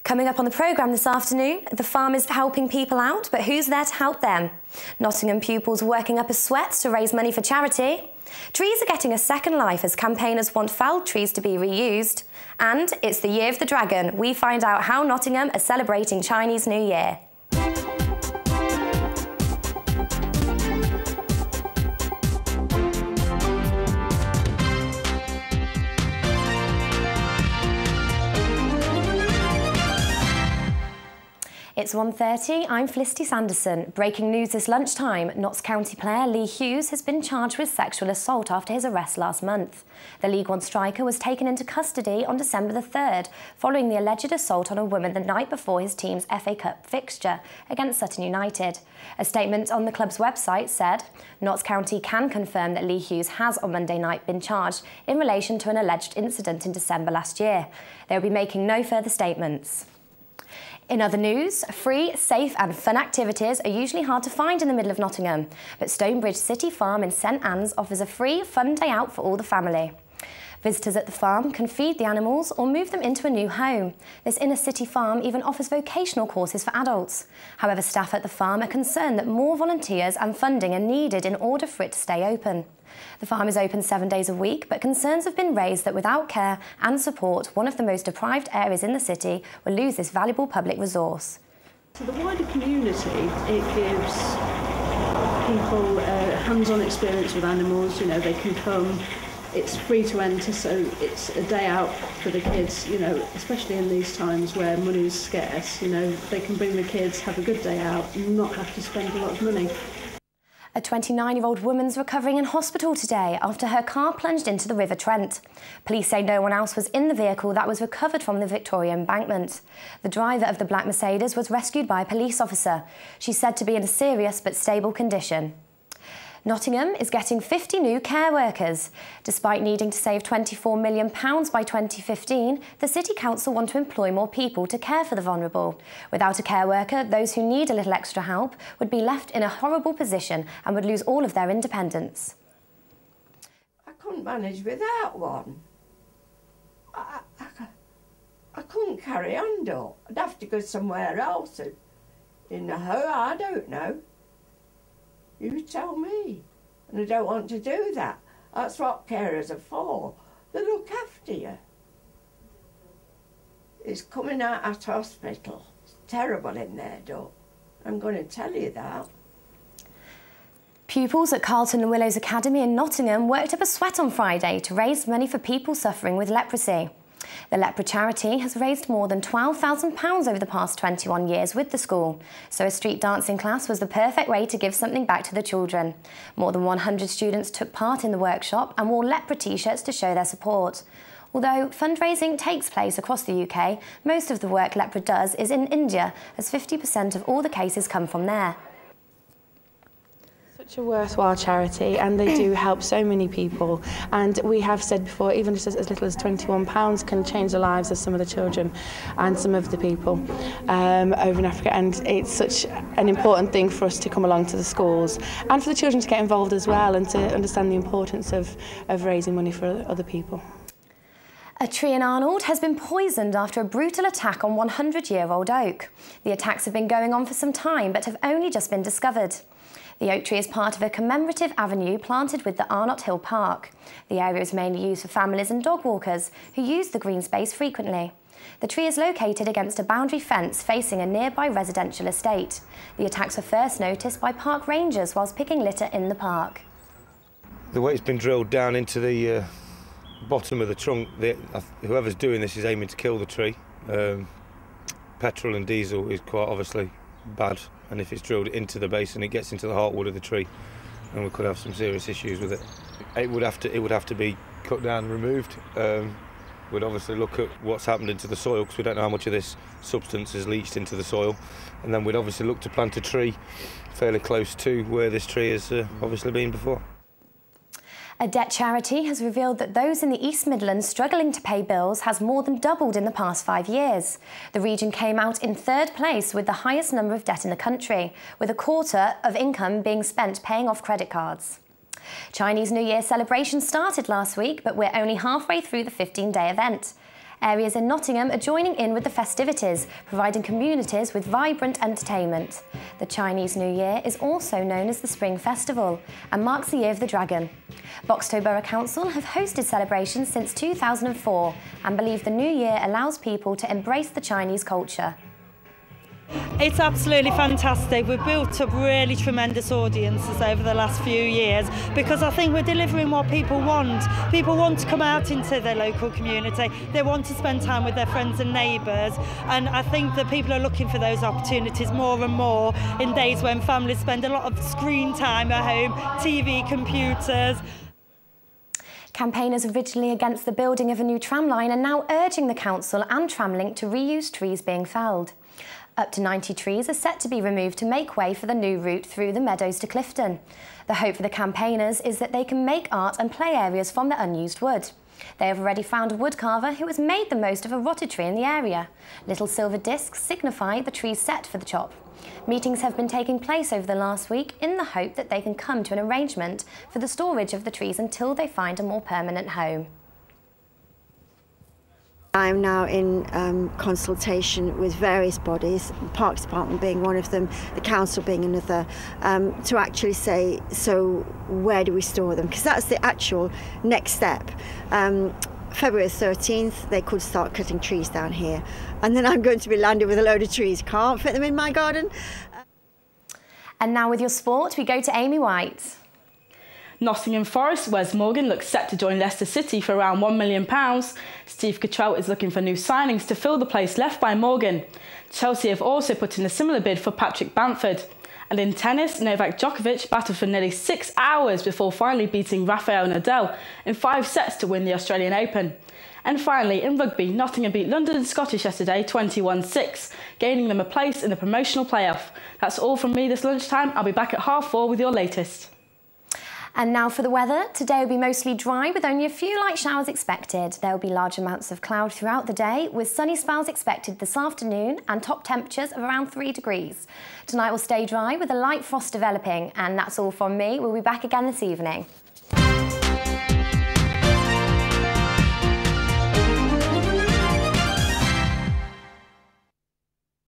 Coming up on the programme this afternoon, the farm is helping people out, but who's there to help them? Nottingham pupils working up a sweat to raise money for charity. Trees are getting a second life as campaigners want felled trees to be reused. And it's the Year of the Dragon. We find out how Nottingham are celebrating Chinese New Year. It's 1:30, I'm Felicity Sanderson. Breaking news this lunchtime, Notts County player Lee Hughes has been charged with sexual assault after his arrest last month. The League One striker was taken into custody on December the 3rd, following the alleged assault on a woman the night before his team's FA Cup fixture against Sutton United. A statement on the club's website said, Notts County can confirm that Lee Hughes has on Monday night been charged in relation to an alleged incident in December last year. They will be making no further statements. In other news, free, safe and fun activities are usually hard to find in the middle of Nottingham, but Stonebridge City Farm in St Anne's offers a free, fun day out for all the family. Visitors at the farm can feed the animals or move them into a new home. This inner-city farm even offers vocational courses for adults. However, staff at the farm are concerned that more volunteers and funding are needed in order for it to stay open. The farm is open 7 days a week, but concerns have been raised that without care and support, one of the most deprived areas in the city will lose this valuable public resource. To the wider community, it gives people hands-on experience with animals. You know, they can come. It's free to enter, so it's a day out for the kids, you know, especially in these times where money is scarce. You know, they can bring the kids, have a good day out and not have to spend a lot of money. A 29-year-old woman's recovering in hospital today after her car plunged into the River Trent. Police say no one else was in the vehicle that was recovered from the Victoria Embankment. The driver of the black Mercedes was rescued by a police officer. She's said to be in a serious but stable condition. Nottingham is getting 50 new care workers. Despite needing to save £24 million by 2015, the City Council want to employ more people to care for the vulnerable. Without a care worker, those who need a little extra help would be left in a horrible position and would lose all of their independence. I couldn't manage without one. I couldn't carry on, though. I'd have to go somewhere else. In a hurry, I don't know. You tell me. And I don't want to do that. That's what carers are for. They look after you. It's coming out at hospital. It's terrible in there, though. I'm going to tell you that. Pupils at Carlton and Willows Academy in Nottingham worked up a sweat on Friday to raise money for people suffering with leprosy. The Lepra charity has raised more than £12,000 over the past 21 years with the school, so a street dancing class was the perfect way to give something back to the children. More than 100 students took part in the workshop and wore Lepra t-shirts to show their support. Although fundraising takes place across the UK, most of the work Lepra does is in India, as 50% of all the cases come from there. Such a worthwhile charity, and they do help so many people, and we have said before, even just as little as £21 can change the lives of some of the children and some of the people over in Africa, and it's such an important thing for us to come along to the schools and for the children to get involved as well and to understand the importance of raising money for other people. A tree in Arnold has been poisoned after a brutal attack on 100-year-old oak. The attacks have been going on for some time but have only just been discovered. The oak tree is part of a commemorative avenue planted with the Arnott Hill Park. The area is mainly used for families and dog walkers who use the green space frequently. The tree is located against a boundary fence facing a nearby residential estate. The attacks were first noticed by park rangers whilst picking litter in the park. The way it's been drilled down into the bottom of the trunk, whoever's doing this is aiming to kill the tree. Petrol and diesel is quite obviously bad, and if it's drilled into the base and it gets into the heartwood of the tree, then we could have some serious issues with it. It would have to be cut down and removed. We'd obviously look at what's happened into the soil, because we don't know how much of this substance has leached into the soil, and then we'd obviously look to plant a tree fairly close to where this tree has obviously been before. A debt charity has revealed that those in the East Midlands struggling to pay bills has more than doubled in the past 5 years. The region came out in 3rd place with the highest number of debt in the country, with a quarter of income being spent paying off credit cards. Chinese New Year celebrations started last week, but we're only halfway through the 15-day event. Areas in Nottingham are joining in with the festivities, providing communities with vibrant entertainment. The Chinese New Year is also known as the Spring Festival and marks the Year of the Dragon. Boxtoe Borough Council have hosted celebrations since 2004 and believe the New Year allows people to embrace the Chinese culture. It's absolutely fantastic. We've built up really tremendous audiences over the last few years because I think we're delivering what people want. People want to come out into their local community. They want to spend time with their friends and neighbours, and I think that people are looking for those opportunities more and more in days when families spend a lot of screen time at home, TV, computers. Campaigners originally against the building of a new tram line are now urging the council and Tramlink to reuse trees being felled. Up to 90 trees are set to be removed to make way for the new route through the Meadows to Clifton. The hope for the campaigners is that they can make art and play areas from the unused wood. They have already found a woodcarver who has made the most of a rotted tree in the area. Little silver discs signify the tree's set for the chop. Meetings have been taking place over the last week in the hope that they can come to an arrangement for the storage of the trees until they find a more permanent home. I'm now in consultation with various bodies, the Parks Department being one of them, the Council being another, to actually say, so where do we store them? Because that's the actual next step. February 13th, they could start cutting trees down here. And then I'm going to be landed with a load of trees. Can't fit them in my garden. And now with your sport, we go to Amy White. Nottingham Forest, Wes Morgan looks set to join Leicester City for around £1 million. Steve Cottrell is looking for new signings to fill the place left by Morgan. Chelsea have also put in a similar bid for Patrick Bamford. And in tennis, Novak Djokovic battled for nearly 6 hours before finally beating Rafael Nadal in 5 sets to win the Australian Open. And finally, in rugby, Nottingham beat London Scottish yesterday 21-6, gaining them a place in the promotional playoff. That's all from me this lunchtime. I'll be back at 4:30 with your latest. And now for the weather. Today will be mostly dry with only a few light showers expected. There will be large amounts of cloud throughout the day with sunny spells expected this afternoon and top temperatures of around 3 degrees. Tonight will stay dry with a light frost developing, and that's all from me. We'll be back again this evening.